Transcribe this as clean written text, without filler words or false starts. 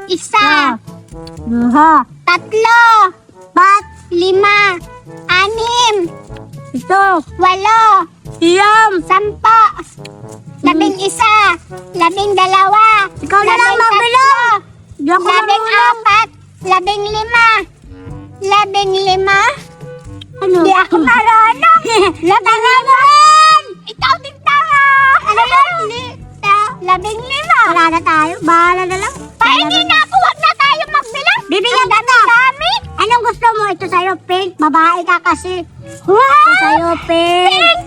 Isa. Duha. Tatlo. Pat. 5. 6. Ito. 8. Siyam. 10. 11. 12. Ikaw na lang magbilang. Di ako marunong. 14. 15. 15. Ano? Di ako marunong. 15. Ikaw din tama. Ano yun? 15. Wala na tayo. Bahala na lang. Pahingi na ako. Huwag na tayo magbilang. Bibigyan Ang kita. dami. Anong gusto mo? Ito sa'yo, pink. Babae ka kasi. Wow! Ito sa'yo, pink. Pink